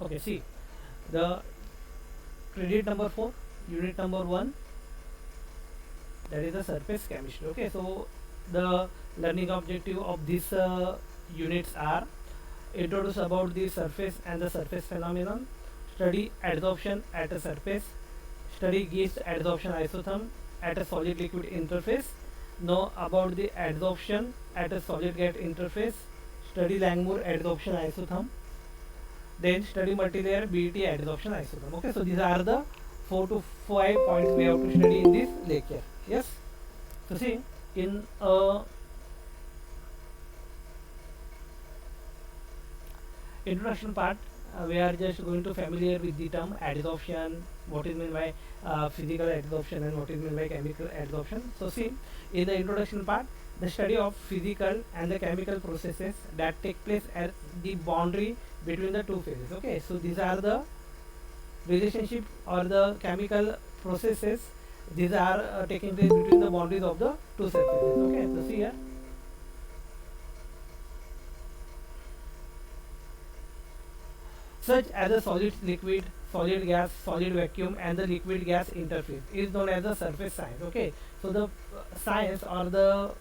Okay, see the credit number 4, unit number 1, that is the surface chemistry. Okay, so the learning objective of these units are introduce about the surface and the surface phenomenon, study adsorption at a surface, study gas adsorption isotherm at a solid liquid interface, know about the adsorption at a solid gas interface, study Langmuir adsorption isotherm, then study multilayer BET adsorption isotherm. Okay, so these are the 4 to 5 points we have to study in this lecture. Yes, so see in introduction part, we are just going to familiar with the term adsorption, what is meant by physical adsorption and what is meant by chemical adsorption. So see, in the introduction part, the study of physical and the chemical processes that take place at the boundary between the two phases. Okay, so these are the relationship or the chemical processes. These are taking place between the boundaries of the two surfaces. Okay, so see here. Such as a solid liquid, solid gas, solid vacuum, and the liquid gas interface is known as the surface science. Okay, so the science or the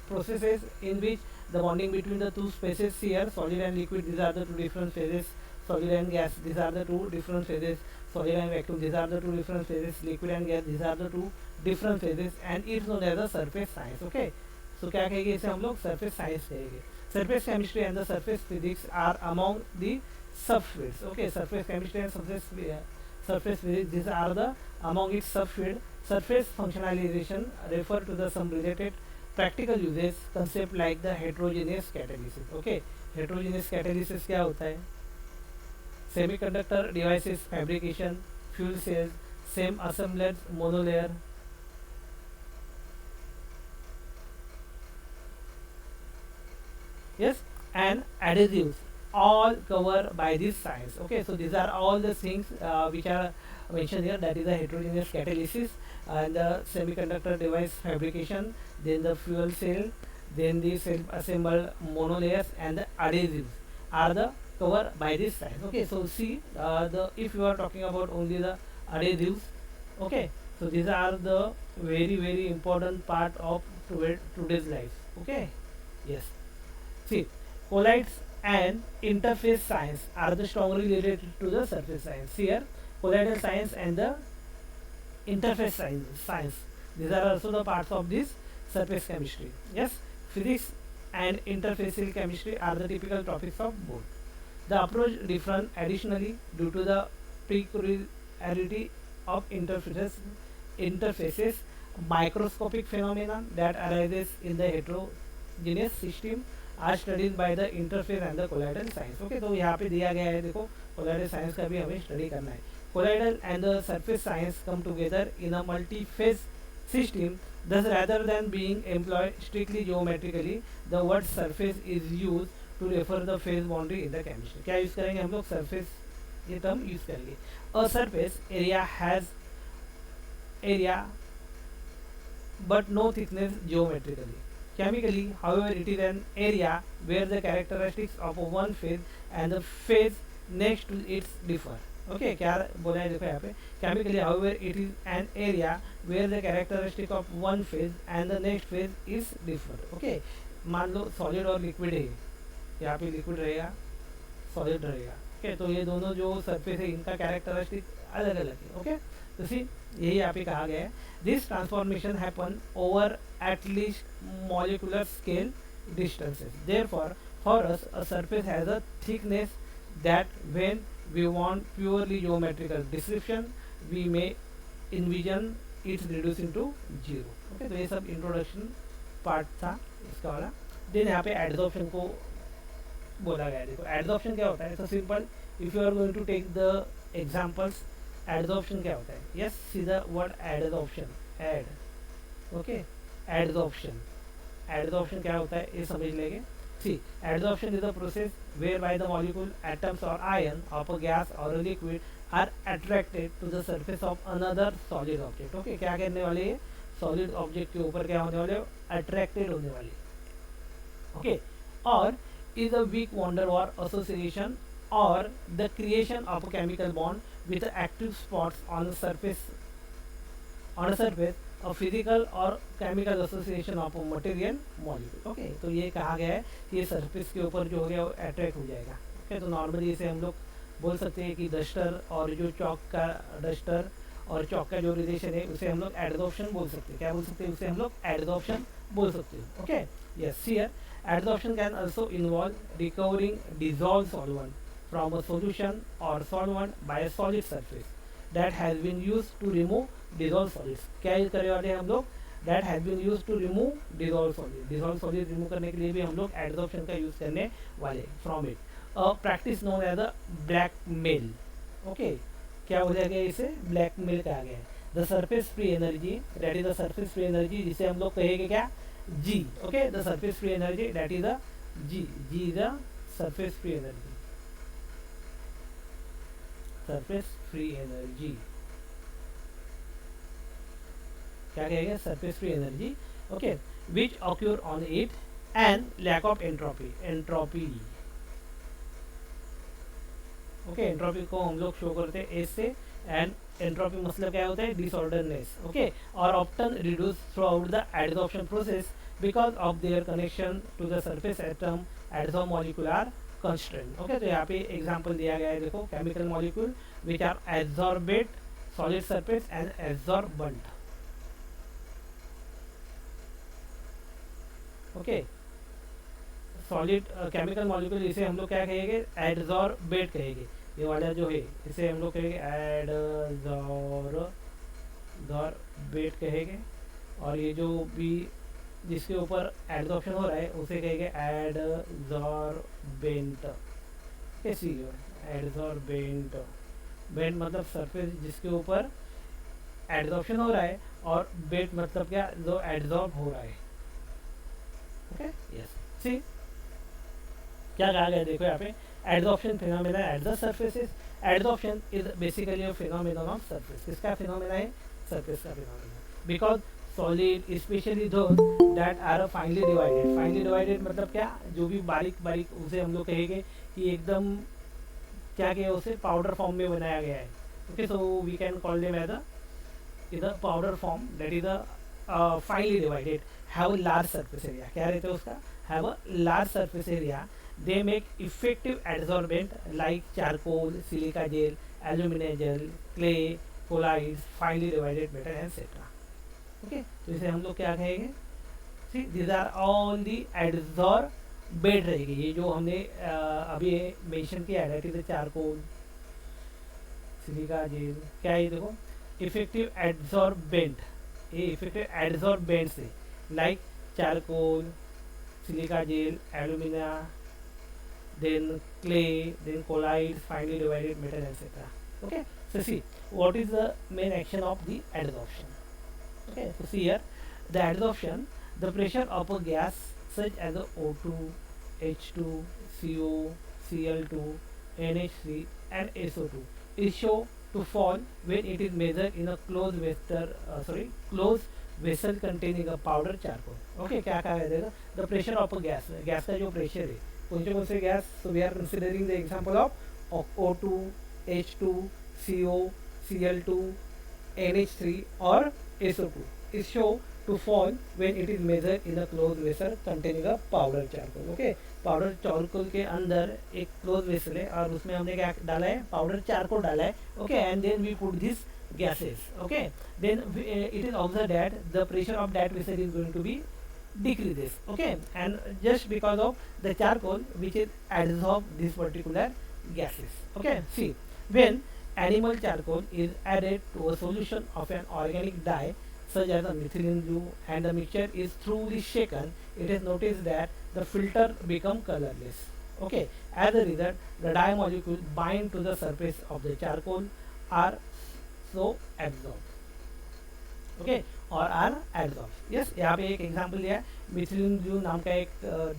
processes in which the bonding between the two spaces here, solid and liquid, these are the two different phases. Solid and gas, these are the two different phases. Solid and vacuum, these are the two different phases. Liquid and gas, these are the two different phases, and it's known as the surface science. Okay, so क्या कहेंगे इसे हम लोग surface science कहेंगे. Surface chemistry and the surface physics are among the subfields. Okay, surface chemistry and surface physics, these are the among its subfield. Surface functionalization refer to the some related practical uses concept like the heterogeneous catalysis. Okay, heterogeneous catalysis क्या होता है? Semiconductor devices fabrication, fuel cells, same assemblage monolayer. Yes, and adhesives all covered by this science. Okay, so these are all the things which are mentioned here, that is the heterogeneous catalysis and the semiconductor device fabrication, then the fuel cell, then the self assembled monolayers and the adhesives are the covered by this science. Okay, so see the if you are talking about only the adhesives. Okay, so these are the very important part of today's life. Okay, yes, see colloids and interface science are the strongly related to the surface science. Here colloidal science and the interface science, these are also the parts of this surface chemistry. Yes, physics and interfacial chemistry are the typical topics of both. The approach different additionally due to the peculiarity of interfaces, microscopic phenomenon that arises in the heterogeneous system are studied by the interface and the colloidal science. Okay, तो यहाँ पे दिया गया है, देखो colloidal science का भी हमें study करना है. Colloidal and the surface science come together in a multi-phase system. Thus, rather than being employed strictly geometrically, the word surface is used to refer the phase boundary in the chemistry. क्या use करेंगे हम लोग? surface ये term use करेंगे. A surface area has area but no thickness geometrically. Chemically, however, it is an area where the characteristics of one phase and the phase next to it differ. Okay, क्या बोला है देखो यहाँ पे. Chemically, however, it is an area where the characteristic of one phase and the next phase is differ. Okay, मान लो solid और liquid है, यहाँ पे liquid रहेगा, solid रहेगा. Okay, तो ये दोनों जो surface है इनका characteristic अलग अलग है. Okay, तो सी यही यहाँ पे कहा गया है. This transformation happen over at least molecular scale distances. Therefore, for us, a surface has a thickness that when we want purely geometrical description, we may envision it's reduced into zero. Okay, तो ये सब introduction part था इसका वाला. Then यहाँ पे adsorption को बोला गया है. देखो adsorption क्या होता है? So simple. If you are going to take the examples, adsorption क्या होता है? Yes, see the word adsorption. Add. Okay, adsorption. Adsorption क्या होता है ये समझ लेंगे. See, adsorption is the process whereby the molecule, atoms or ion of a gas or a liquid are attracted to the surface of another solid object. Okay, क्या करने वाले हैं? Solid object के ऊपर क्या होने वाले? Attracted होने वाले. Okay, or is a weak bond or association or the creation of a chemical bond with active spots on a surface of physical or chemical association of a material molecule. Okay, तो ये कहा गया है कि ये surface के ऊपर जो हो गया वो अट्रैक्ट हो जाएगा. ओके, तो नॉर्मली इसे हम लोग बोल सकते हैं कि डस्टर और जो चौक का जो रिलेशन है उसे हम लोग एडजॉर्प्शन बोल सकते हैं. क्या बोल सकते हैं? उसे हम लोग एडजॉर्प्शन बोल सकते हैं. Okay, yes, here adsorption can also involve recovering dissolved solvent from a solution or solvent by a solid surface that has been used to remove dissolved solids. क्या यूज करने वाले हैं हम लोग? that has been used to remove dissolved solid. dissolved solid remove करने के लिए भी हम लोग adsorption का यूज करने वाले from it. a practice known as the blackmail. okay, क्या हो जाएगा? इसे blackmail कहा गया है. the surface free energy, that is the surface free energy, जिसे हम लोग कहेंगे क्या? G. Okay, the surface free energy, that is the G. G is the surface free energy. Surface free energy. क्या कहेगा? Surface free energy. Okay, which occur on it and lack of entropy. Entropy. Okay, entropy को हम लोग show करते हैं S से, and entropy मतलब क्या होता है? डिसऑर्डरनेस. ओके, और often reduce throughout the adsorption process because of their connection to the surface atom adsorb molecular constraint. Okay, तो यहाँ पे एग्जांपल दिया गया है. देखो, chemical molecule which are adsorbate solid surface and adsorbent. Okay, solid chemical molecule इसे हम लोग क्या कहेंगे? एडजॉर्बेट कहेंगे. ये वाला जो है इसे हम लोग कहेंगे एडजॉर्बेट कहेंगे. और ये जो भी जिसके ऊपर एडजॉर्प्शन हो रहा है उसे कहेंगे एडजॉर्बेंट. कैसी एडजॉर्बेंट? बेंट मतलब सरफेस जिसके ऊपर एडजॉर्प्शन हो रहा है, और बेट मतलब क्या? जो एडजॉर्ब हो रहा है. ओके, यस, सी क्या कहा गया? देखो यहाँ पे adsorption phenomena at the surfaces. Adsorption is basically a phenomenon of surface. किसका phenomena है? surface का phenomena. Because solid, especially those that are finely divided. finely divided मतलब क्या? जो भी बारीक बारीक, उसे हम लोग कहेंगे कि एकदम क्या कहे उसे? पाउडर फॉर्म में बनाया गया है. Okay, so we can call them as the powder form, that is the finely divided, have a large surface area. क्या रहता है उसका? have a large surface area. They make effective adsorbent like charcoal, silica gel, aluminum gel, clay, colloids, finely divided metal, etc. Okay, तो इसे हम लोग क्या कहेंगे? See, these are all the adsorbent रहेगी. ये जो हमने अभी मेंशन किया है, that is the charcoal, silica gel, क्या है? देखो, effective adsorbent. ये effective adsorbent से like charcoal, silica gel, alumina, then clay, then colloids, finely divided metal, etc. Okay, so see what is the main action of the adsorption. Okay, so see here, the adsorption, the pressure of a gas such as a O2, H2, CO, Cl2, NH3 and SO2 is shown to fall when it is measured in a closed vessel containing a powder charcoal. Okay, क्या कहा जाएगा? the pressure of a gas, gas का जो pressure है, कौन से gas? so we are considering the example of O2, H2, CO, Cl2, NH3 or SO2 is shown to fall when it is measured in a closed vessel containing a powder charcoal. Okay, powder charcoal के अंदर एक close vessel है और उसमें हमने क्या डाला है? पाउडर चारकोल डाला है. Okay, and then we put this gases. Okay, then it is observed that the pressure of that vessel is going to be decreases. Okay, and just because of the charcoal which is adsorb these particular gases. Okay, see, when animal charcoal is added to a solution of an organic dye such as a methylene blue and the mixture is thoroughly shaken, it is noticed that the filter become colorless. Okay, as a result the dye molecule bind to the surface of the charcoal are so absorbed. Okay, और are adsorb. Yes, यहाँ पे एक example दिया है. Methylene blue नाम का एक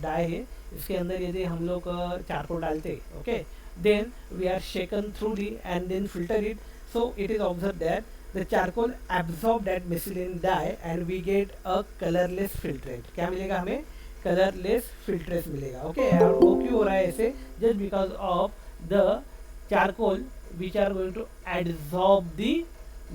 die है, इसके अंदर यदि हम लोग चारकोल डालते, okay, then we are shaken thoroughly and then filter it, so it is observe that the charcoal absorb that methylene dye and we get a colourless filtrate. क्या मिलेगा हमें? कलरलेस फिल्ट्रेट मिलेगा. ओके, और वो क्यों हो रहा है ऐसे? Just because of the charcoal which are going to adsorb the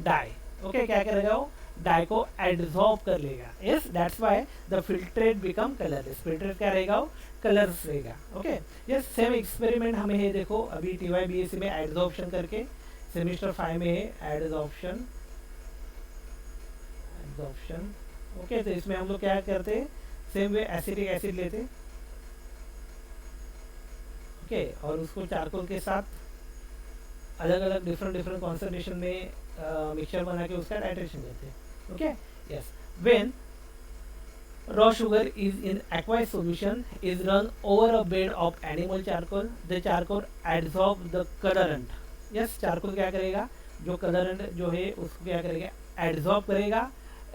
dye. Okay, क्या करेगा वो, डाई को एड्सॉर्ब कर लेगा। Yes, that's why the filtrate become colourless. Filtrate क्या रहेगा, वो कलर्स रहेगा। ओके, यस, सेम एक्सपेरिमेंट हमें है, देखो अभी TYBSc में एड्सॉर्प्शन करके सेमेस्टर 5 में है एड्सॉर्प्शन। एड्सॉर्प्शन ओके, तो इसमें हम लोग क्या करते हैं, सेम वे एसिटिक एसिड लेते, ओके, और उसको चारकोल के साथ अलग अलग डिफरेंट कॉन्सेंट्रेशन में मिक्सचर बना के उसका टाइट्रेशन करते हैं। Okay, yes, when raw sugar is in aqueous solution is run over a bed of animal charcoal, the charcoal absorb the colorant। yes, charcoal क्या करेगा, जो colorant जो है उसको क्या करेगा, absorb करेगा,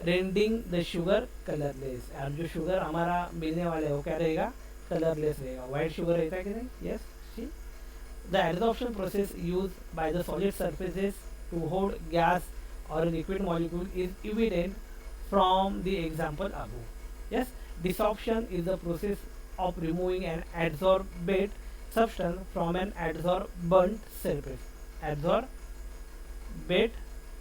rendering the sugar colorless। और जो sugar हमारा मिलने वाला है वो क्या रहेगा, colorless रहेगा। white sugar रहता है कि नहीं। yes, see the adsorption process used by the solid surfaces to hold gas or liquid molecule is evident from the example above। yes, desorption is the process of removing an adsorbate substance from an adsorbent surface। adsorbate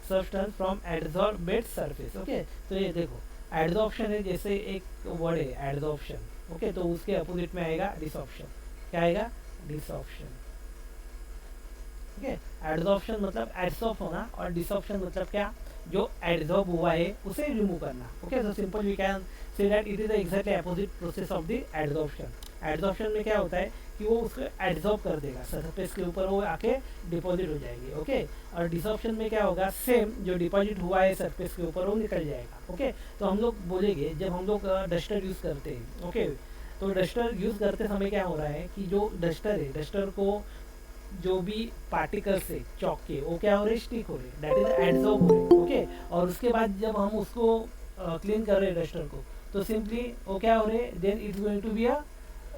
substance from adsorbate surface। Okay, तो ये देखो adsorption है, जैसे एक word है adsorption. Okay, तो उसके opposite में आएगा डिसॉर्प्शन। क्या आएगा, डिसॉर्प्शन। ओके, एड्सॉर्प्शन मतलब एड्सॉर्ब होना और डिसॉर्प्शन मतलब क्या, जो एड्सॉर्ब हुआ है उसे रिमूव करना। Okay, so simple we can say that it is the exactly opposite process of the adsorption. Adsorption में क्या होता है कि वो उसको एड्सॉर्ब कर देगा, सरफेस के ऊपर वो आके डिपॉजिट हो जाएगी। ओके, और डिसॉर्प्शन में क्या होगा, सेम जो डिपॉजिट हुआ है सरफेस के ऊपर वो निकल जाएगा। ओके, तो हम लोग बोलेंगे जब हम लोग डस्टर यूज़ करते हैं, ओके, तो डस्टर यूज़ करते समय क्या हो रहा है कि जो डस्टर है, डस्टर को जो भी पार्टिकल्स है चौक के वो क्या हो रहे, स्टिक हो रहे, दैट इज एड्सॉर्ब हो रहे। ओके, और उसके बाद जब हम उसको क्लीन कर रहे हैं डस्टर को, तो सिंपली वो क्या हो रहे, then it's going to be a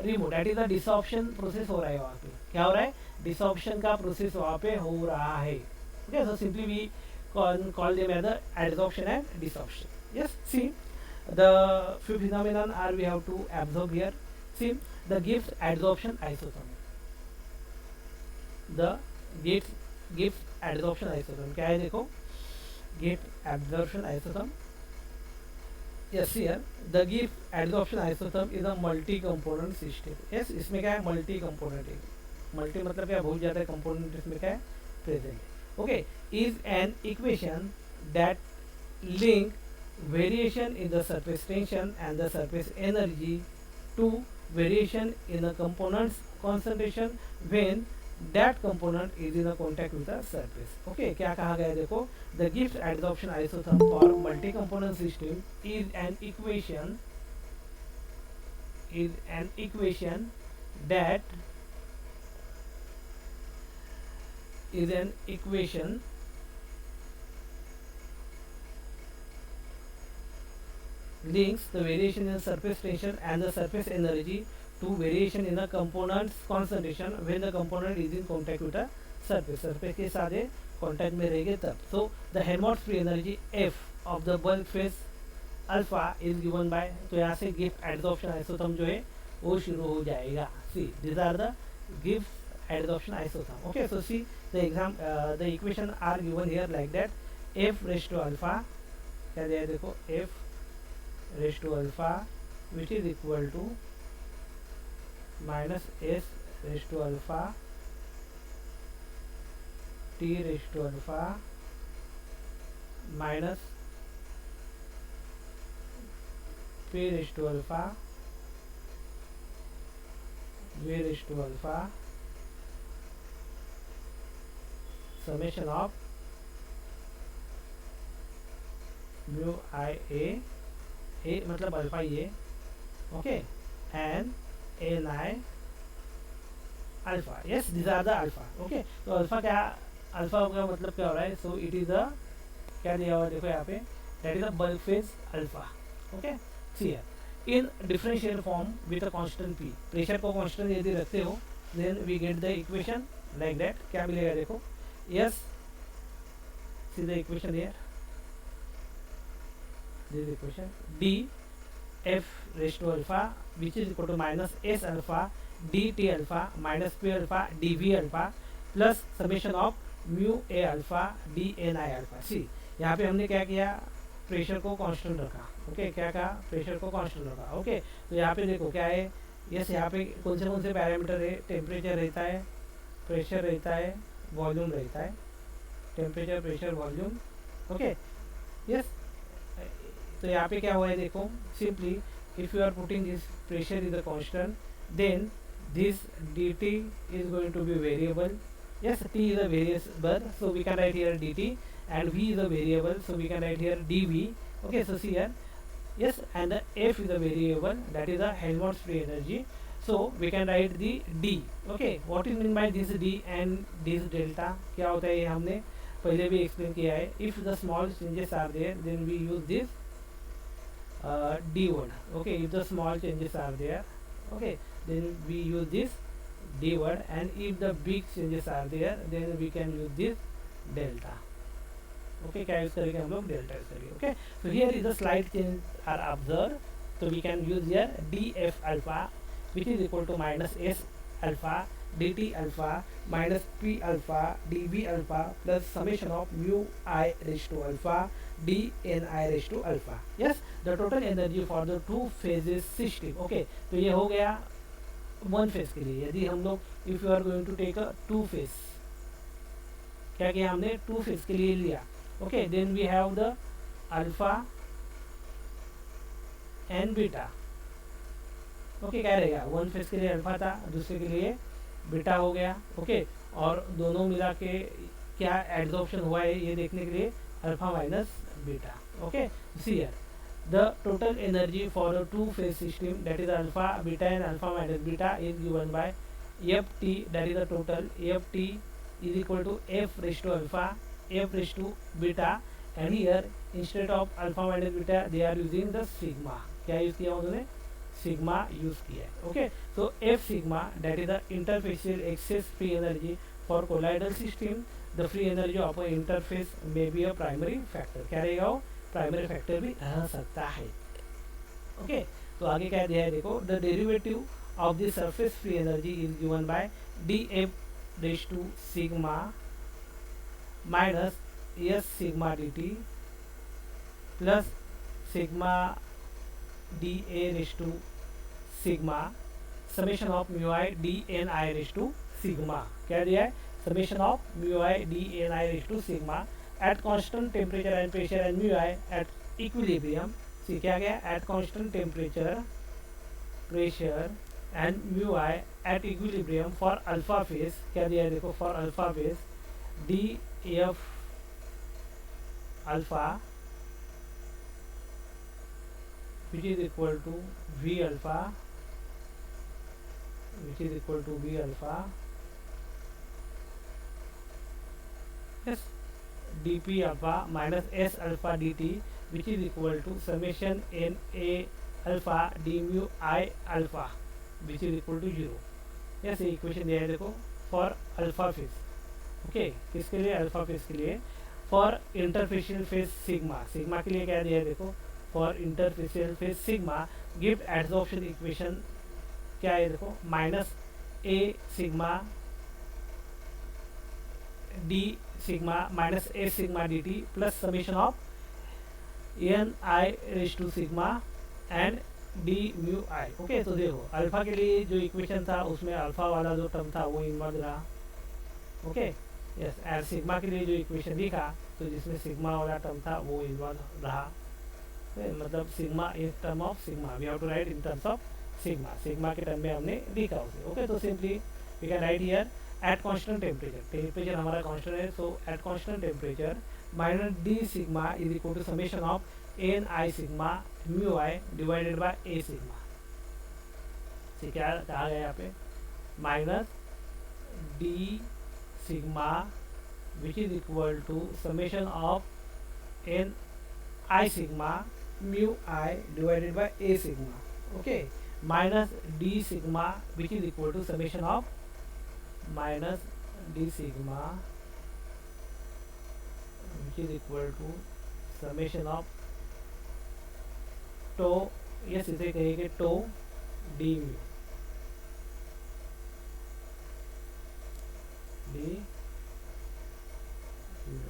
remove, that is the desorption process हो रहा है वहाँ पे। क्या हो रहा है, डिसॉर्प्शन का प्रोसेस वहाँ पे हो रहा है। Okay, so simply we call them as the adsorption and desorption। yes, see the few phenomenon are we have to absorb here। see the Gibbs adsorption isotherm, the Gibbs adsorption isotherm क्या है, देखो Gibbs adsorption isotherm। yes, here the Gibbs adsorption isotherm is a multi component system। yes, इसमें क्या है, multi component है। Multi मतलब क्या, बहुत ज़्यादा कंपोनेंट इसमें क्या है, प्रेजेंट है। okay, is an equation that link variation in the surface tension and the surface energy to variation in the component's concentration when that component is in a contact with the surface। okay, क्या कहा गया है, देखो the Gibbs adsorption isotherm for multi component system is an equation that is an equation links the variation in surface tension and the surface energy to variation in the component's concentration when the component is in contact with a surface। surface के साथ contact में रहेंगे तब। so the Helmholtz free energy F of the bulk phase alpha is given by, तो यहाँ से Gibbs adsorption isotherm जो है वो शुरू हो जाएगा। see these are the Gibbs adsorption isotherm। okay, so see the equation are given here like that, F raised to alpha क्या दिया है, देखो F raised to alpha which is equal to minus S raised to alpha T raised to alpha minus P raised to alpha V raised to alpha summation of mu I a मतलब alpha ये, okay, and N I alpha. Yes, this are the alpha. Okay, तो alpha क्या, alpha का मतलब क्या हो रहा है, सो इट इज द क्या दिया हुआ देखो यहाँ पे, that is the bulk phase alpha. Okay, see here in differential form with a constant P, pressure को कांस्टेंट यदि रखते हो then we get the equation like that. क्या मिलेगा देखो, yes, see the equation here, this equation d f raised to alpha which is equal to minus s alpha D T alpha minus P alpha D V alpha plus summation of mu A alpha D N I alpha. See यहाँ पे हमने क्या किया, pressure को constant रखा। Okay, क्या कहा, pressure को कांस्टेंट रखा। ओके, तो यहाँ पे देखो क्या है, यस यहाँ पे कौन से पैरामीटर है, टेम्परेचर रहता है, प्रेशर रहता है, वॉल्यूम रहता है, temperature pressure volume. Okay yes, तो यहाँ पे क्या हुआ है देखो, simply if you are putting this pressure is a constant, then this dt is going to be variable. Yes, t is a variable, so we can write here dt, and v is a variable, so we can write here dv. Okay, so see here, yes, and the f is a variable, that is the Helmholtz free energy, so we can write the d. Okay, what is mean by this d and this delta? क्या होता है ये हमने पहले भी explain किया है। if the small changes are there, then we use this d word. Okay, if the small changes are there, okay, then we use this d word, and if the big changes are there, then we can use this delta. Okay, क्या use करेंगे हम लोग, delta use करेंगे। Okay, so here is the slight change are observed, so we can use here df alpha, which is equal to minus s alpha dt alpha minus p alpha dv alpha plus summation of mu I raised to alpha d n I raised to alpha. Yes, the total energy for the two phases system. Okay, तो ये हो गया one phase के लिए। यदि हम लोग if you are going to take a two phase, क्या किया हमने, टू फेज के लिए लिया। Okay, then we have the alpha and beta. Okay, क्या रहेगा, वन फेज के लिए अल्फा था, दूसरे के लिए बीटा हो गया। ओके, और दोनों मिला के क्या एड्सॉर्प्शन हुआ है ये देखने के लिए alpha minus beta. Okay, see here the total energy for a two phase system, that is alpha beta and alpha minus beta, is given by F T, that is the total F T is equal to F raise to alpha F raise to beta, and here instead of alpha minus beta they are using the sigma. क्या use किया उन्होंने, sigma use किया है। Okay, so f sigma, that is the interfacial excess free energy for colloidal system. The free energy of a interface may be a primary factor. क्या रहेगा वो, primary factor भी रह सकता है। ओके, तो आगे क्या दिया है देखो, the derivative of the surface free energy is given by df raise to sigma minus s sigma dt plus sigma dA raise to sigma summation of mu I D N I raise to sigma. क्या दिया है, summation of mu I D N I raise to sigma at constant temperature and pressure and mu I at equilibrium. See क्या गया, at constant temperature pressure and mu I at equilibrium for alpha phase. क्या दिया है देखो, for alpha phase D F alpha which is equal to v alpha, which is equal to v alpha, yes, dp alpha minus s alpha dt, which is equal to summation n a alpha d mu I alpha, which is equal to 0. yes, ये equation दिया है देखो for alpha phase. Okay, किसके लिए, alpha phase के लिए। For interfacial phase sigma, sigma के लिए क्या दिया है देखो, for interfacial phase sigma give adsorption equation क्या है देखो, minus A sigma D sigma minus A sigma D T plus summation of N I raise to sigma and D mu I. Okay, तो देखो अल्फा के लिए जो equation था उसमें अल्फा वाला जो टर्म था वो इन्वॉल्व रहा। ओके, यस, एंड सिग्मा के लिए जो इक्वेशन लिखा तो जिसमें सिग्मा वाला टर्म था वो इन्वॉल्व रहा। मतलब sigma in term of sigma, we have to write in terms of sigma, sigma के टर्म में हमने लिखा उसे। ओके, तो simply we can write here at constant temperature, temperature हमारा कांस्टेंट है, so at constant temperature minus D sigma is equal to summation of N I sigma mu I divided by A sigma. ठीक, क्या कहा गया यहाँ पे, minus D sigma which is equal to summation of N I sigma mu I divided by a sigma. Okay, minus d sigma which is equal to summation of minus d sigma which is equal to summation of tau, yes इसे कहेंगे tau d mu। be 0.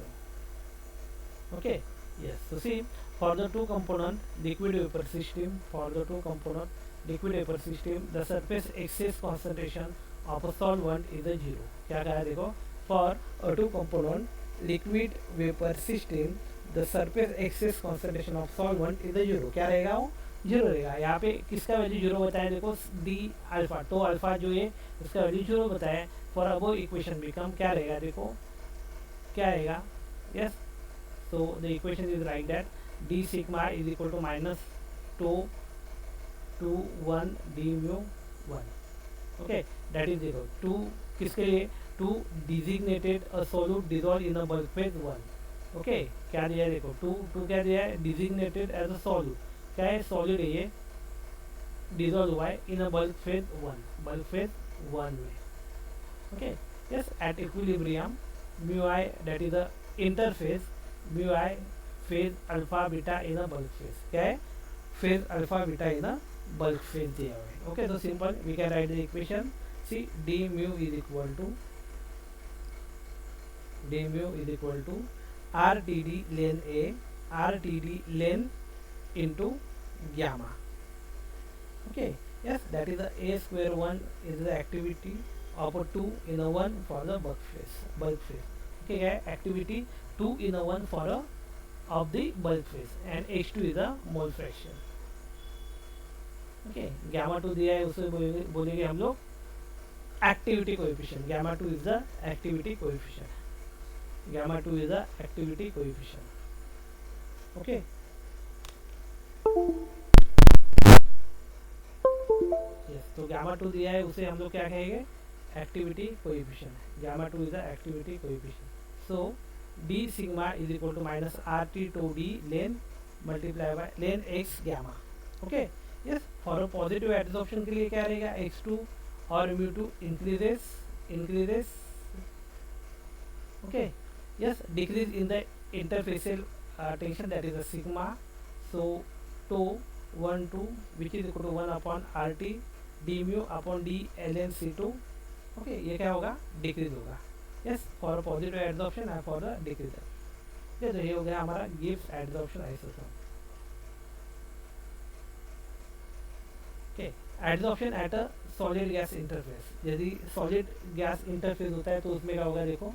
Okay, yes. So see, for the two component liquid vapor system, for the two component liquid vapor system, the surface excess concentration of a solvent is a 0. क्या कहा है देखो, for a two component liquid vapor system, the surface excess concentration of solvent is a 0. क्या रहेगा वो, 0 रहेगा. यहाँ पे किसका वैल्यू 0 बताया देखो, डी अल्फा, तो अल्फा जो है इसका वैल्यू 0 बताया. फॉर अब इक्वेशन बिकम क्या रहेगा देखो, क्या रहेगा, yes. So the equation is like that, d sigma is equal to minus 2 to 1 d mu 1. Okay, that is 0. 2 किसके लिए, to designated a solute dissolved in a bulk phase 1. Okay, क्या दिया है देखो, 2 क्या दिया है, designated as a solute. क्या है, solid है ये, dissolve हुआ है in a bulk phase 1, bulk phase 1 में. Okay, yes, at equilibrium mu I, that is the interface, mu I phase alpha beta in a bulk phase. क्या है, phase alpha beta in a bulk phase दिया हुआ है. Okay, so simple, we can write the equation. See, d mu is equal to RTD ln A, RTD ln into gamma. Okay, yes, that is the A square 1 is the activity of a 2 in a 1 for the bulk phase. Okay, yeah, activity 2 in a 1 for a of the bulk phase, and H2 is the mole fraction. Okay, gamma 2 दिया है, उसे बोलेंगे हम लोग activity coefficient. Gamma 2 is the activity coefficient. Gamma 2 is the activity coefficient. Okay. Yes, तो gamma 2 दिया है, उसे हम लोग क्या कहेंगे, activity coefficient. Gamma 2 is the activity coefficient. So d sigma is equal to minus RT to d ln multiply by ln x gamma. Okay, yes, for a positive adsorption के लिए क्या रहेगा, x2 और mu2 increases. Okay, yes, decrease in the interfacial tension, that is the sigma. So tau 1 2 which is equal to 1 upon RT d mu upon d ln c2. Okay, ये क्या होगा, decrease होगा. Yes, for positive adsorption and for the decreaser. ये तो ये हो गया हमारा Gibbs adsorption isotope. Okay, adsorption at a solid gas interface. यदि सॉलिड गैस इंटरफेस होता है तो उसमें क्या होगा देखो,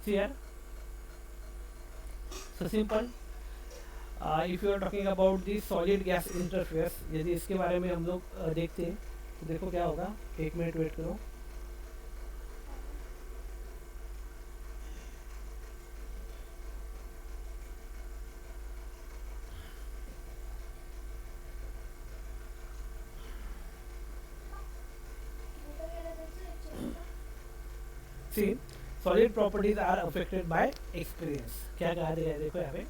clear. So simple, if you are talking about the solid gas interface, यदि इसके बारे में हम लोग देखते हैं तो देखो क्या होगा. 1 मिनट वेट करो. See, solid properties are affected by experience. क्या कहा गया है देखो यहाँ पे.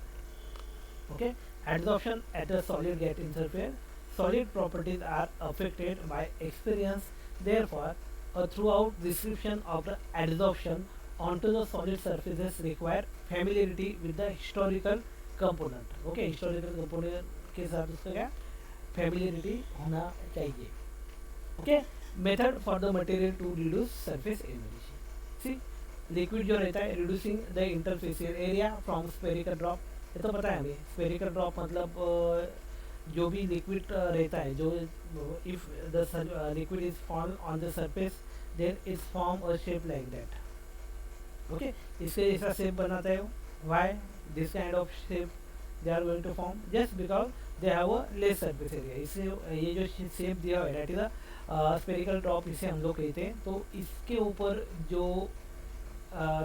Okay, adsorption at a solid gas interface. Solid properties are affected by experience. Therefore, a throughout description of the adsorption onto the solid surfaces require familiarity with the historical component. Okay, historical component के साथ उसका क्या familiarity होना चाहिए. Okay, method for the material to reduce surface energy. See, liquid जो रहता है reducing the interfacial area from spherical drop. ये तो पता है हमें, spherical drop मतलब जो भी लिक्विड रहता है, जो if the liquid is fall on the surface then it form a shape like that. Okay, इससे ऐसा shape बनाता है. Why this kind of shape they are going to form? Just because they have a less surface area. इससे ये जो shape दिया हुआ है that is a spherical drop इसे हम लोग कहते हैं. तो इसके ऊपर जो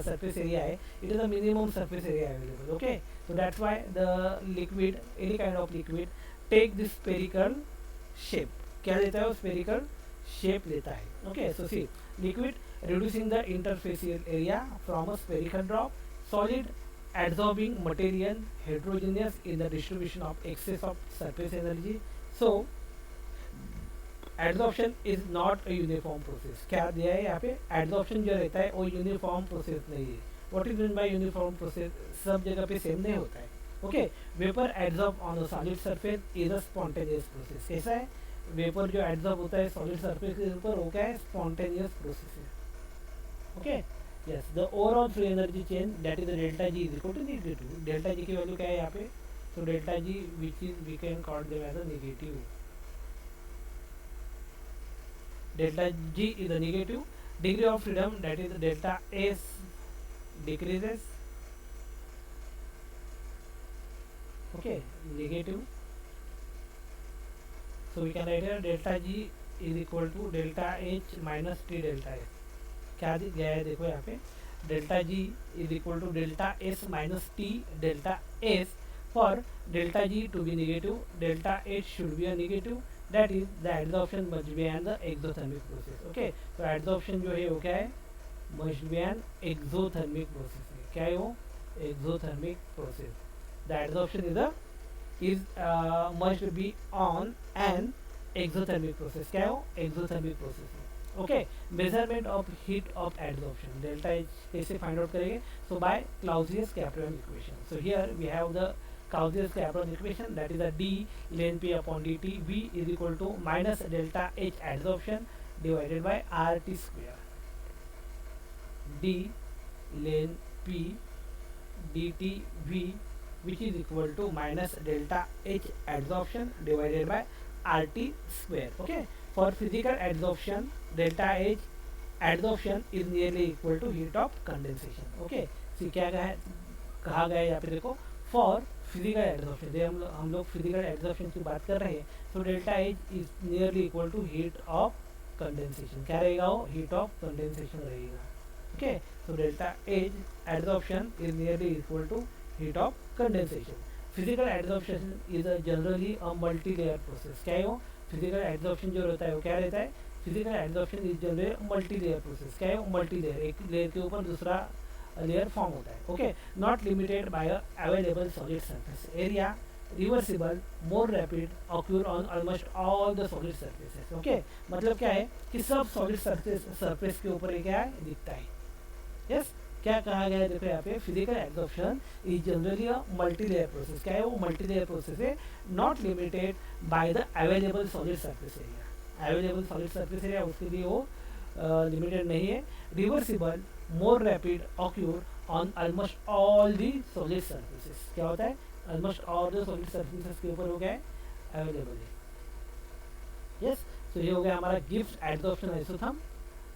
surface area है, it is a minimum surface area available. Okay, so that's why the liquid, any kind of liquid take this spherical shape. क्या लेता है वो, spherical shape लेता है. Okay, so see, liquid reducing the interfacial area from a spherical drop. Solid adsorbing material heterogeneous in the distribution of excess of surface energy. So adsorption is not a uniform process. क्या दिया है यहाँ पे, adsorption जो रहता है वो uniform process नहीं है. What is meant by uniform process? सब जगह पे सेम नहीं होता है. Okay, vapor adsorb on a solid surface is a spontaneous process. कैसा है, वेपर जो एडजॉर्ब होता है सॉलिड सरफेस के ऊपर, वो क्या है, स्पॉन्टेनियस प्रोसेस है. Okay, yes. The overall free energy change that is delta G is equal to negative. Delta G की वैल्यू क्या है यहाँ पे, तो delta G which is we can call them as a negative. Delta G is a negative. Degree of freedom that is delta S decreases. Okay, negative. So we can write here delta g is equal to delta h minus t delta s. क्या गया है देखो यहाँ पे, delta G is equal to delta S minus T delta S. For delta G to be negative, delta H should be a negative. That is the adsorption must be and the exothermic process. Okay, तो adsorption जो है वो क्या है, must be an exothermic process है. क्या है वो, exothermic process. The adsorption is must be on an exothermic process. क्या है वो, एक्सोथर्मिक प्रोसेस है. Okay, measurement of heat of adsorption, delta H कैसे फाइंड आउट करेंगे, so by Clausius Clapeyron equation. So here we have the Clausius Capron equation, that is a d ln p upon dt. V is equal to minus delta h adsorption divided by RT square. D ln p dt V, which is equal to minus delta h adsorption divided by RT square. Okay, for physical adsorption, delta h adsorption is nearly equal to heat of condensation. Okay, see क्या कहा गया है यहाँ पे देखो, for physical adsorption. जब हम लोग फिजिकल एडजॉर्प्शन की बात कर रहे हैं, तो delta H is nearly equal to heat of condensation. क्या रहेगा वो, हीट ऑफ कंडेंसेशन रहेगा. ओके, तो delta H adsorption is nearly equal to heat of condensation. Physical adsorption is generally a multi layer process. क्या है वो, physical adsorption जो रहता है वो क्या रहता है, physical adsorption is generally multi layer process. क्या है वो, मल्टी लेयर, एक लेयर के ऊपर दूसरा लेयर फॉर्म होता है. Okay, not limited by available solid surface area, reversible, more rapid, occur on almost all the solid surfaces. Okay, मतलब क्या है कि सब सॉलिड सरफेस के ऊपर क्या है, दिखता है. यस, क्या कहा गया है देखो यहाँ पे, physical absorption is generally a multi layer process. क्या है वो, मल्टी लेयर प्रोसेस है, not limited by the available solid surface area. Available solid surface area उसके लिए वो लिमिटेड नहीं है. Reversible, more rapid, occur on almost all the solid surfaces. क्या होता है, almost all the solid surfaces के ऊपर हो गया है, अवेलेबल है. यस, तो ये हो गया हमारा गिब्स एडजॉर्प्शन आइसोथर्म.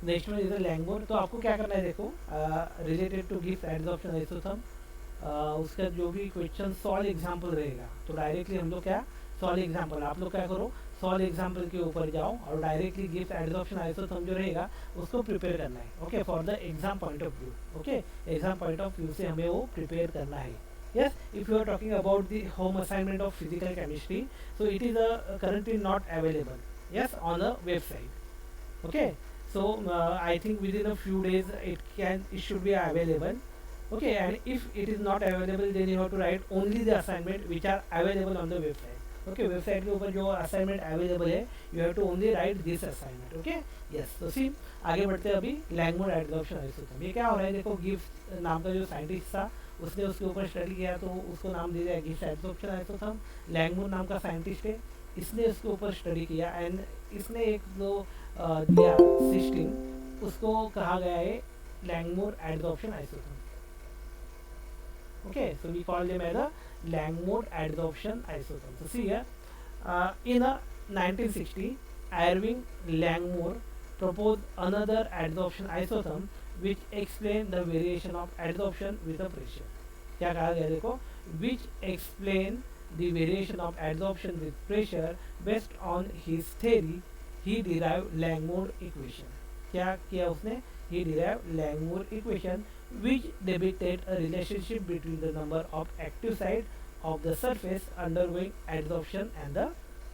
नेक्स्ट में इज लैंगमोर. तो आपको क्या करना है देखो, related to Gibbs adsorption isotherm, उसका जो भी क्वेश्चन सॉल्व एग्जाम्पल रहेगा, तो डायरेक्टली हम लोग क्या, सॉल्व एग्जाम्पल, आप लोग क्या करो, सॉल्व एग्जाम्पल के ऊपर जाओ और डायरेक्टली गिब्स एडजॉर्प्शन आइसोथर्म जो रहेगा उसको प्रिपेयर करना है. Okay, for the exam point of view. Okay, exam point of view से हमें वो प्रिपेयर करना है. Yes, if you are talking about the home assignment of physical chemistry, so it is currently not available. Yes, on the website. Okay, so I think within a few days it should be available. Okay, and if it is not available, then you have to write only the assignment which are available on the website. Okay, website के ऊपर जो assignment available है, you have to only write this assignment. Okay, yes. तो see आगे बढ़ते हैं. अभी लैंगमोर adsorption isotherm, ये क्या हो रहा है देखो, गिब्स नाम का जो साइंटिस्ट था उसने उसके ऊपर स्टडी किया, तो उसको नाम दे दिया गिब्स एडजॉर्प्शन आइसोथर्म. लैंगमोर नाम का साइंटिस्ट है, इसने उसके ऊपर स्टडी किया एंड इसने एक जो दिया सिस्टम, उसको कहा गया है Langmuir adsorption isotherm. Okay, so we call them as a Langmuir adsorption isotherm. So see here, in 1960, Irving Langmuir proposed another adsorption isotherm which explained the variation of adsorption with the pressure. क्या कहा गया देखो, which explain the variation of adsorption with pressure based on his theory. He derived Langmuir equation. क्या किया उसने, he derived Langmuir equation which depicted a relationship between the number of active side of the surface undergoing adsorption and the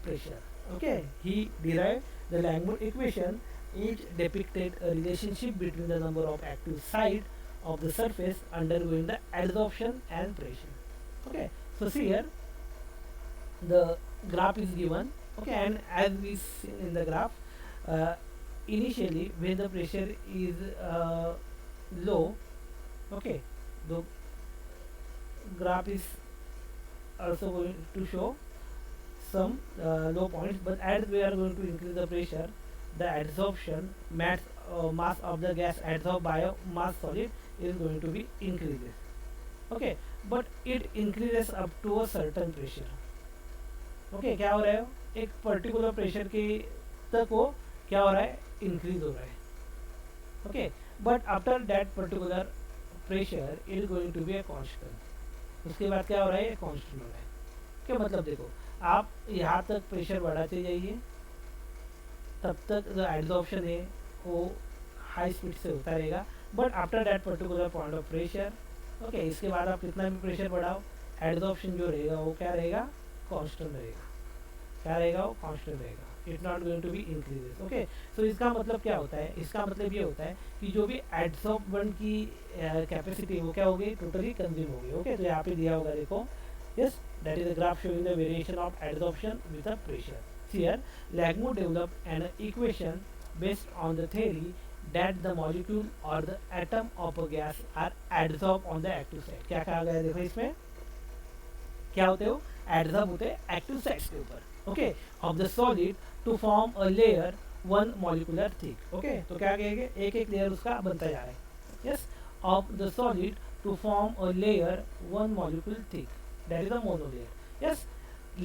pressure. Okay, he derived the Langmuir equation which depicted a relationship between the number of active side of the surface undergoing the adsorption and pressure. Okay, so see here the graph is given. Okay, and as we see in the graph, initially when the pressure is low, okay, the graph is also going to show some low points, but as we are going to increase the pressure, the adsorption mass of the gas adsorbed by a mass solid is going to be increases. Okay, but it increases up to a certain pressure. Okay, क्या हो रहा है, एक particular pressure के तक वो क्या हो रहा है, इंक्रीज हो रहा है. Okay, but after that particular pressure it is going to be a constant. उसके बाद क्या हो रहा है, कांस्टेंट हो रहा है. क्या मतलब, देखो आप यहाँ तक प्रेशर बढ़ाते जाइए, तब तक जो एड्सॉर्प्शन है वो हाई स्पीड से होता रहेगा. But after that particular point of pressure, okay, इसके बाद आप कितना भी प्रेशर बढ़ाओ, एड्सॉर्प्शन जो रहेगा वो क्या रहेगा, कांस्टेंट रहेगा. क्या रहेगा, वो कांस्टेंट रहेगा. It not going to be increases. Okay, so इसका मतलब क्या होता है, इसका मतलब ये होता है कि जो भी एड्सॉर्बेंट की कैपेसिटी है वो क्या होगी, टोटली कंज्यूम होगी. ओके, तो यहाँ पे दिया होगा, देखो, yes, that is the graph showing the variation of adsorption with the pressure. Here, Langmuir developed an equation based on the theory that the molecule or the atom of a gas are adsorbed on the active site. क्या कहा गया है, देखो इसमें क्या होते हो, adsorb होते हैं एक्टिव साइट्स के ऊपर. Okay, of the solid to form a layer one molecular thick. Okay, तो क्या कहेंगे, एक एक लेयर उसका बनता जा रहा है. Yes, of the solid to form a layer one molecule thick, that is a monolayer. Yes,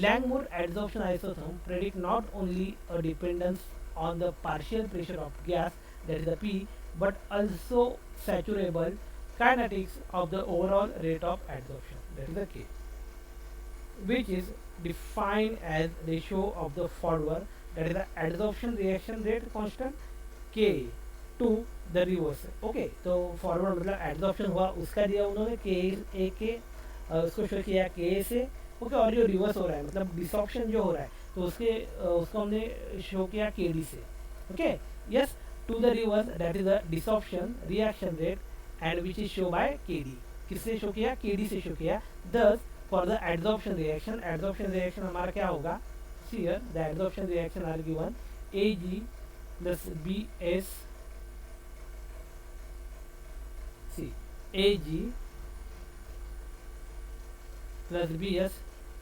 Langmuir adsorption isotherm predict not only a dependence on the partial pressure of gas, that is the P, but also saturable kinetics of the overall rate of adsorption, that is the K, which is defined as ratio of the forward, that is the adsorption reaction rate constant, K, to the reverse. Okay, तो forward मतलब adsorption हुआ उसका दिया उन्होंने K A के, उसको show किया K से. ओके, और जो रिवर्स हो रहा है मतलब डिसॉर्प्शन जो हो रहा है, तो उसको हमने शो किया के डी से. Okay, yes, to the reverse, that is the desorption reaction rate and which is show by K D. किससे शो किया, के डी से शो किया. दस फॉर द एड्सॉर्प्शन रिएक्शन हमारा क्या होगा, here the adsorption reaction are given A G plus B S C, A G plus Bs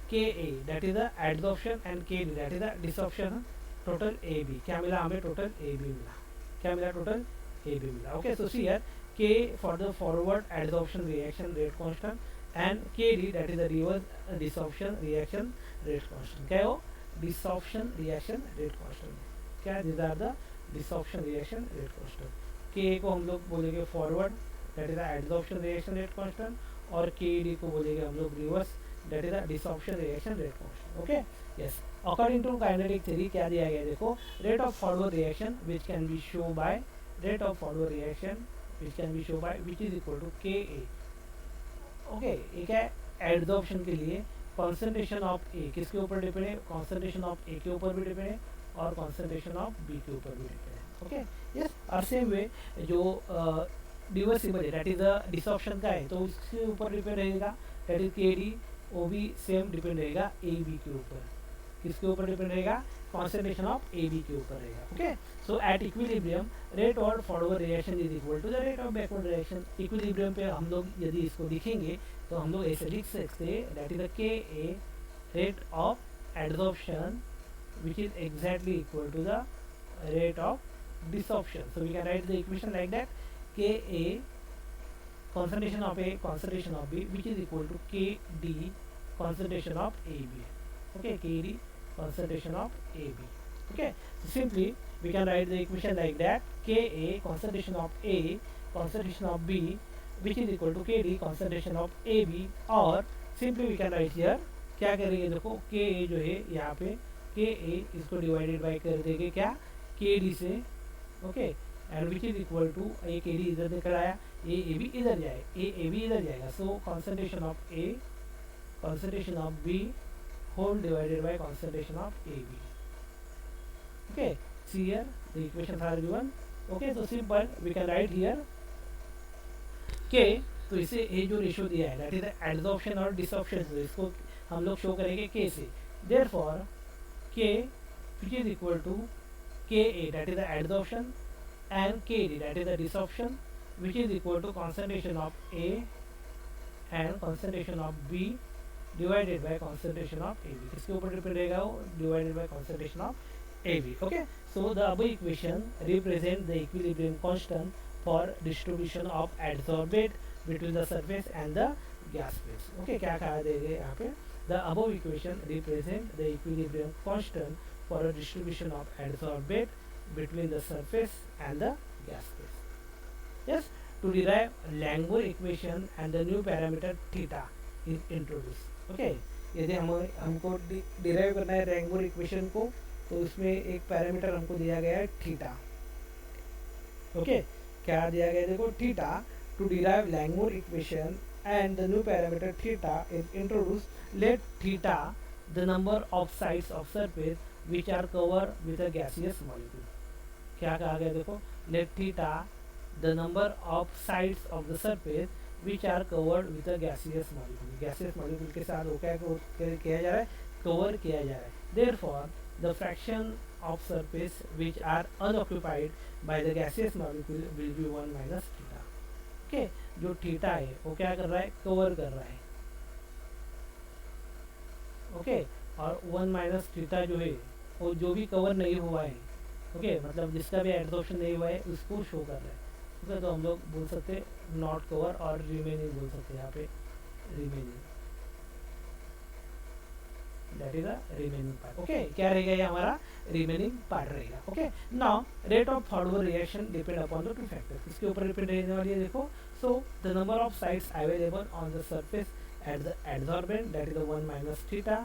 Ka, that is the adsorption, and Kd, that is the desorption. Total AB क्या मिला हमें, total AB मिला. क्या मिला, total AB मिला. Okay, so see here K for the forward adsorption reaction rate constant and Kd, that is the reverse desorption reaction rate constant. क्या है वो, desorption reaction rate constant. क्या, these are the desorption reaction rate constant. K को हम लोग बोलेंगे forward, that is the adsorption reaction rate constant, और के डी को बोलेंगे हम लोग reverse, that is the desorption reaction rate constant. Okay, yes, according to kinetic theory क्या दिया गया है, देखो, rate of forward reaction which can be show by which can be show by which is equal to K A. Okay, एक है adsorption के लिए concentration of ए किसके ऊपर डिपेंड है, कॉन्सेंट्रेशन ऑफ ए के ऊपर भी डिपेंड है और कॉन्सेंट्रेशन ऑफ बी के ऊपर भी डिपेंड है. ओके, यस, और सेम वे जो डिवर्सिबल है, दैट इज द डिसॉर्प्शन का है, तो उसके ऊपर डिपेंड रहेगा, दैट इज के डी, वो भी सेम डिपेंड रहेगा ए बी के ऊपर. किसके ऊपर डिपेंड रहेगा, कॉन्सेंट्रेशन ऑफ ए बी के ऊपर रहेगा. Okay, so at equilibrium rate of forward reaction is equal to the rate of backward reaction. Equilibrium पे हम लोग यदि इसको लिखेंगे तो हम लोग ऐसे लिख सकते हैं, that is the K A rate of adsorption which is exactly equal to the rate of desorption. So we can write the equation like that, Ka concentration of A, concentration of B, which is equal to Kd concentration of AB. Okay, Kd concentration of AB. Okay, so simply we can write the equation like that, Ka concentration of A, concentration of B, which is equal to Kd concentration of AB, और simply we can write here, क्या करेंगे, देखो Ka जो है यहाँ पे Ka इसको divided by कर देंगे क्या, Kd से. Okay, and which is equal to A K D इधर निकल आया, ए ए बी इधर जाएगा, so concentration of A, concentration of B whole divided by concentration of A B. Okay, see here the equations are given. Okay, तो simple we can write here K, तो इसे A जो ratio दिया है that is the adsorption और desorption, तो इसको हम लोग शो करेंगे के से. देयरफॉर के विच is equal to K A, that is the adsorption, and Kd, that is the desorption, which is equal to concentration of A and concentration of B divided by concentration of AB, किसके ऊपर depend रहेगा वो, divided by concentration of AB. Okay, so the above equation represent the equilibrium constant for distribution of adsorbate between the surface and the gas phase. Okay, क्या कहा देंगे यहाँ पे, the above equation represent the equilibrium constant for a distribution of adsorbate between the surface and the gas phase. Yes, to derive Langmuir equation and the new parameter theta is introduced. Okay, यदि हमको derive करना है Langmuir equation को, तो उसमें एक parameter हमको दिया गया है थीटा. ओके, क्या दिया गया है देखो, theta. To derive Langmuir equation and the new parameter theta is introduced. Let theta the number of sides of surface which are cover with a gaseous molecule. क्या कहा गया देखो, let theta the number of sides of the surface which are covered with a gaseous molecule. Gaseous molecule के साथ वो क्या किया जा रहा है, कवर किया जा रहा है. Therefore the fraction of surface which are unoccupied by the gaseous molecule will be 1 minus theta. Okay, जो थीटा है वो क्या कर रहा है, कवर कर रहा है. ओके, और 1 माइनस थीटा जो है वो जो भी कवर नहीं हुआ है, ओके, मतलब जिसका भी एब्जॉर्प्शन नहीं हुआ है उसको शो कर रहा है. ओके, तो हम लोग बोल सकते हैं नॉट कवर और रिमेनिंग बोल सकते हैं यहाँ पे, remaining, that is a remaining part. Okay, क्या रहेगा ये हमारा रिमेनिंग पार्ट रहेगा. Okay, now rate of forward reaction depend upon the two factor. किसके ऊपर डिपेंड रहने वाली है देखो, so the number of sites available on the surface at the adsorbent that is 1 minus theta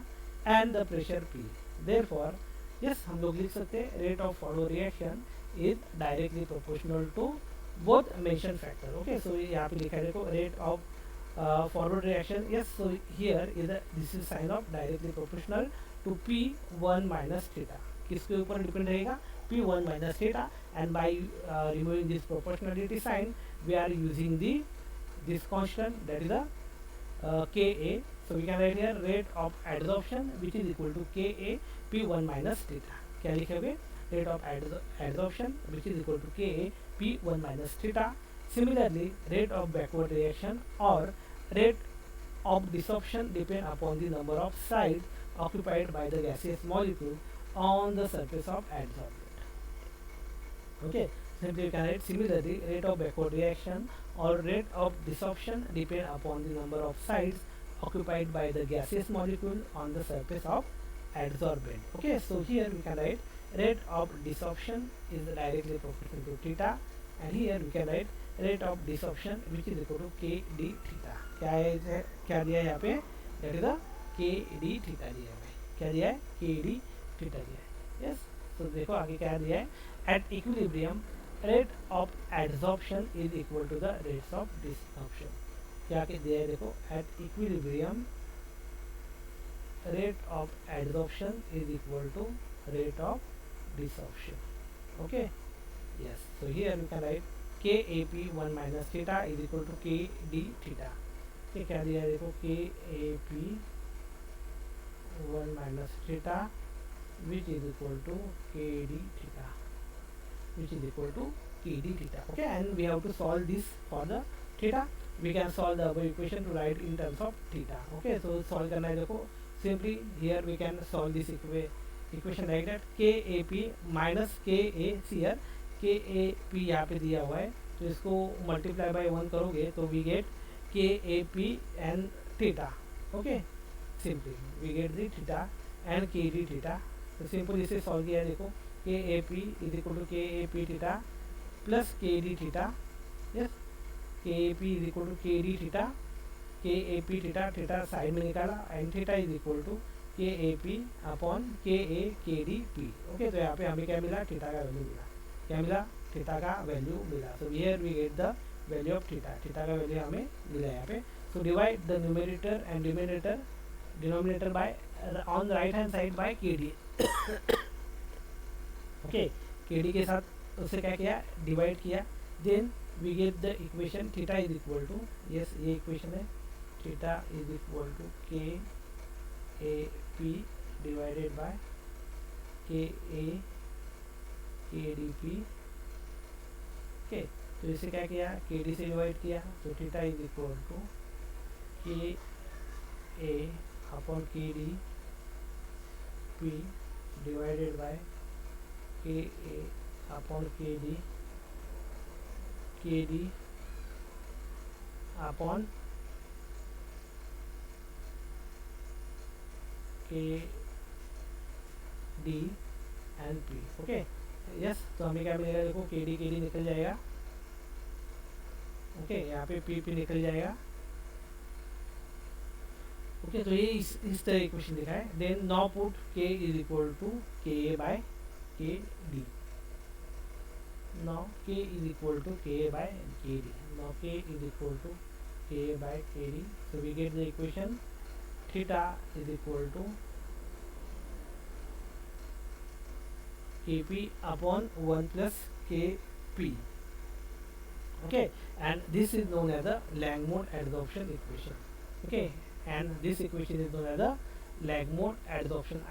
and the pressure P. Therefore yes, हम लोग लिख सकते हैं rate of forward reaction is directly proportional to both mention factor. Okay, so यहाँ पे लिखा है देखो, rate of forward reaction. Yes, so here is this is sign of directly proportional to P1 minus theta. किसके ऊपर depend रहेगा, P1 minus theta, and by removing this proportionality sign we are using this constant, that is the Ka. So we can write here rate of adsorption which is equal to Ka P1 minus theta. क्या लिखेंगे, rate of adsorption which is equal to Ka P1 minus theta. Similarly, rate of backward reaction or rate of desorption depend upon the number of sides occupied by the gaseous molecule on the surface of adsorbent. Okay, simply you can write similarly rate of backward reaction or rate of desorption depend upon the number of sides occupied by the gaseous molecule on the surface of adsorbent. Okay, so here we can write rate of desorption is directly proportional to theta, and here we can write rate of desorption which is equal to K D theta. क्या है, क्या दिया है यहाँ पे, that is the K D theta दिया है. क्या दिया है, के डी थीटा दिया है. यस, तो देखो आगे क्या दिया है, at equilibrium rate of adsorption is equal to the rates of desorption. क्या दिया है देखो, at equilibrium rate of adsorption is equal to rate of desorption. Okay, yes, so here we can write KAP 1 minus theta is equal to KD theta. ठीक, क्या दिया है देखो, KAP 1 minus theta which is equal to KD theta, which is equal to KD theta. Okay, and we have to solve this for the theta. We can solve the above equation to write in terms of theta. Okay, so solve करना है देखो, simply here we can solve this equation like that, KAP minus KAC here, के A P यहाँ पे दिया हुआ है, तो इसको मल्टीप्लाई बाय 1 करोगे तो we get K A P and theta. Okay, simply we get the theta and K D theta. तो सिंपल इसे सॉल्व किया है देखो, K A P is equal to K A P theta plus K D theta. Yes, K A P is equal to K D theta, K A P theta, theta side में निकाला, and theta is equal to K A P upon के ए K D P. Okay, तो यहाँ पे हमें क्या मिला, theta का वैल्यू मिला. क्या मिला, थीटा का वैल्यू मिला. So here we get the value of theta. Theta का वैल्यू हमें मिला यहाँ पे. So divide the numerator and denominator by on right hand side by K D. Okay, K D के साथ उससे क्या किया, डिवाइड किया. Then we get the equation theta is equal to, yes ये इक्वेशन है, theta is equal to K A P divided by के ए K D P. Okay, तो इसे क्या किया, के डी से डिवाइड किया, तो theta is equal to K A upon के डी पी डिवाइडेड बाय के ए अपॉन के डी अपॉन के D and P. Okay yes, तो हमें क्या मिलेगा, देखो के डी निकल जाएगा। ओके यहाँ पे पी निकल जाएगा। ओके तो ये इस तरह इक्वेशन लिखा है। Then now put K is equal to K by K D. Now K is equal to K by K D. Now K is equal to K by K D. So we get the equation theta is equal to kp upon 1 plus kp. Okay, and this is known as the Langmuir adsorption equation. Okay, and this equation is known as the Langmuir adsorption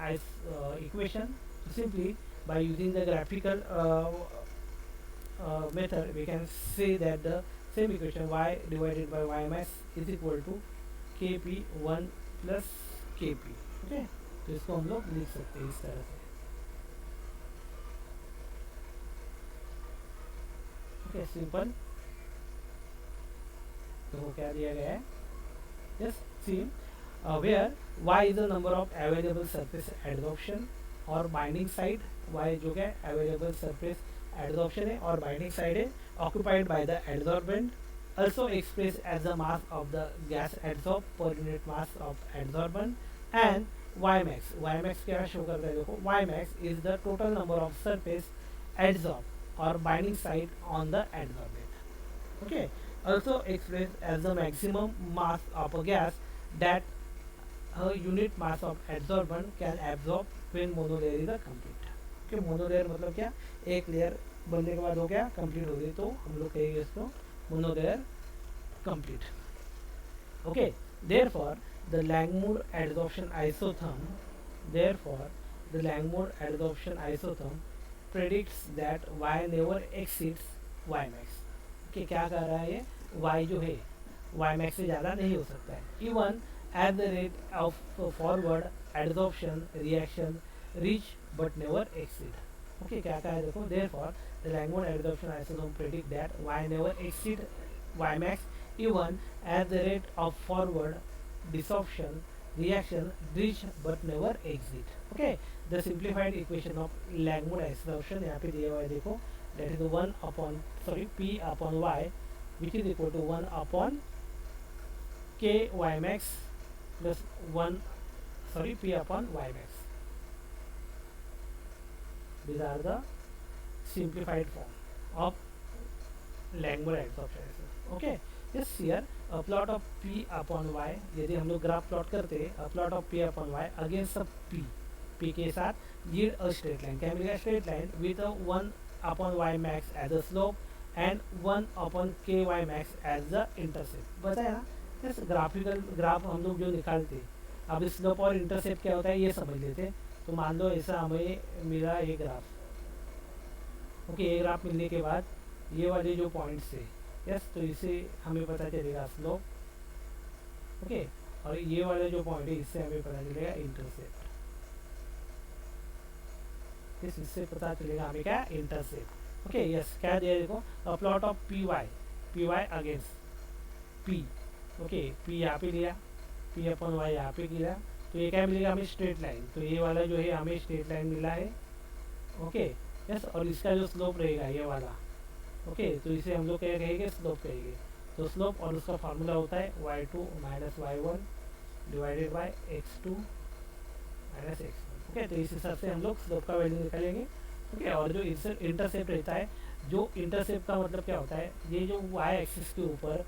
equation. So simply by using the graphical method, we can say that the same equation y divided by y max is equal to kp 1 plus kp. Okay, तो इसको हम लोग लिख सकते हैं इस तरह से। Okay simple. तो क्या दिया गया है, yes see where y is the number of available surface adsorption और बाइंडिंग साइड। y जो क्या अवेलेबल सरफेस एडसॉर्प्शन है और बाइंडिंग साइड है occupied by the adsorbent, also expressed as the mass of the gas adsorbed per unit mass of adsorbent, and Ymax. Ymax क्या show करता है, देखो Ymax is the total number of surface adsorbed or binding site on the adsorbent. Okay, also expressed as the maximum mass of a gas that a unit mass of adsorbent can absorb when monolayer is complete. Okay, monolayer मतलब क्या, एक layer बनने के बाद हो गया complete हो गई, तो हम लोग कहेंगे इसको monolayer complete. Okay, therefore the Langmuir adsorption isotherm predicts that y never exceeds ymax. Okay, क्या कह रहा है ये, y जो है ymax से ज़्यादा नहीं हो सकता है, even at the rate of forward adsorption reaction reach but never exceed. Okay, क्या कहा है देखो, therefore the Langmuir adsorption isotherm predict that y never exceed ymax even at the rate of forward desorption reaction reach but never exit. Okay, the simplified equation of Langmuir adsorption यहाँ पे दिया हुआ है देखो, that is 1 upon p upon y which is equal to 1 upon k ymax plus 1 p upon ymax. These are the simplified form of Langmuir adsorption. Okay, just here a plot of p upon y, यदि हम लोग graph plot करते हैं a plot of p upon y against p के साथ yield a straight line, क्या मिलेगा, straight line with a 1 upon y max as a slope and 1 upon k y max as the intercept. बताया ना, जैसे graphical graph हम लोग जो निकालते हैं, अब स्लोप और इंटरसेप्ट क्या होता है ये समझ लेते। तो मान लो ऐसा हमें मिला ये ग्राफ। ओके, ये ग्राफ मिलने के बाद ये वाले जो पॉइंट्स थे, यस, तो इसे हमें पता चलेगा स्लोप। ओके, और ये वाले जो पॉइंट है इससे हमें पता चलेगा इंटरसेप्ट। इससे पता चलेगा हमें क्या, इंटरसेप्ट। ओके यस, क्या दिया देखो, plot of P Y against P. Okay, P यहाँ पे लिया, पी अपन वाई यहाँ पे लिया, तो ये क्या मिलेगा हमें, स्ट्रेट लाइन। तो ये वाला जो है हमें स्ट्रेट लाइन मिला है। ओके यस, और इसका जो स्लोप रहेगा ये वाला, ओके, तो इसे हम लोग क्या कहेंगे, स्लोप कहेंगे। तो स्लोप और उसका फार्मूला होता है y2 minus y1 divided by x2 minus x1। Okay, तो इस हिसाब से हम लोग स्लोप का वैल्यू निकालेंगे। ओके, और जो इंटरसेप्ट रहता है, जो इंटरसेप्ट का मतलब क्या होता है, ये जो y एक्सिस के ऊपर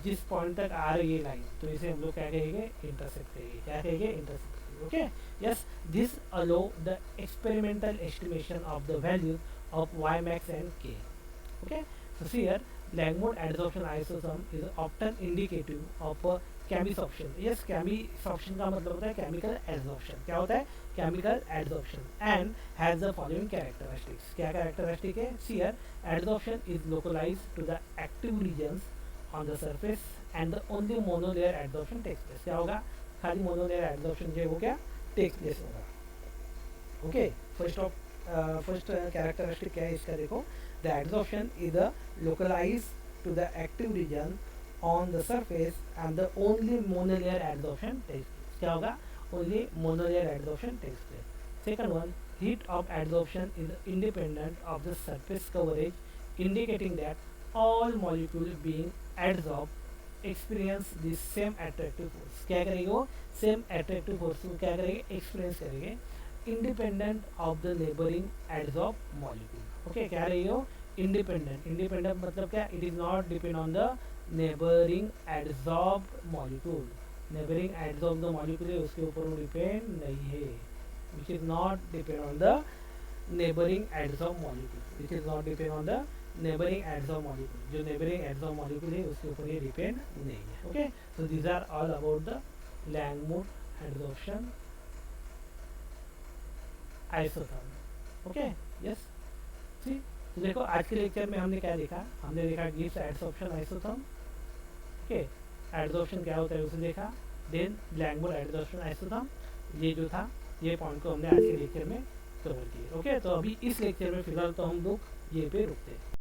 जिस पॉइंट तक आ रही है लाइन, तो इसे हम लोग क्या कहेंगे, इंटरसेप्ट कहेंगे। क्या कहेंगे, इंटरसेप्ट कहेंगे। Okay yes, this aloe the experimental estimation of the value of y max and k. Okay, so here Langmuir adsorption isotherm is often indicative of a chemisorption. Yes, chemisorption का मतलब होता है chemical adsorption। क्या होता है, chemical adsorption, and has the following characteristics. क्या characteristic है, here adsorption is localized to the active regions on the surface and the only monolayer adsorption takes place. क्या होगा, खाली मोनोलेयर एडजॉर्प्शन जो है वो क्या टेक प्लेस होगा। ओके, फर्स्ट कैरेक्टरिस्टिक क्या है इसका, देखो the adsorption is the localize to the active region on the surface and the only monolayer adsorption takes place. क्या होगा, only monolayer adsorption takes place. Second one, heat of absorption is independent of the surface coverage, indicating that all molecules being adsorbed experience the same attractive force। क्या करेंगे वो, same attractive force को क्या करेंगे, experience करेंगे, independent of the neighbouring adsorb molecule. Okay, क्या रही हो, इंडिपेंडेंट। इंडिपेंडेंट मतलब क्या, it is not depend on the neighbouring adsorb molecule. Neighbouring adsorb the molecule है उसके ऊपर वो डिपेंड नहीं है, which is not depend on the neighboring adsorb molecule, which is not depend on the neighboring adsorb molecule। जो neighboring adsorb molecule है उसके ऊपर ये डिपेंड नहीं है। Okay, so these are all about the Langmuir adsorption isotherm। Okay, yes, see तो देखो आज के लेक्चर में हमने क्या देखा, हमने देखा Gibbs adsorption isotherm. Okay, adsorption क्या होता है उसे देखा, देन Langmuir एडसॉर्प्शन आइसोथर्म, ये जो था ये पॉइंट को हमने आज के लेक्चर में कवर किया। ओके, तो अभी इस लेक्चर में फिलहाल तो हम लोग ये पे रुकते हैं।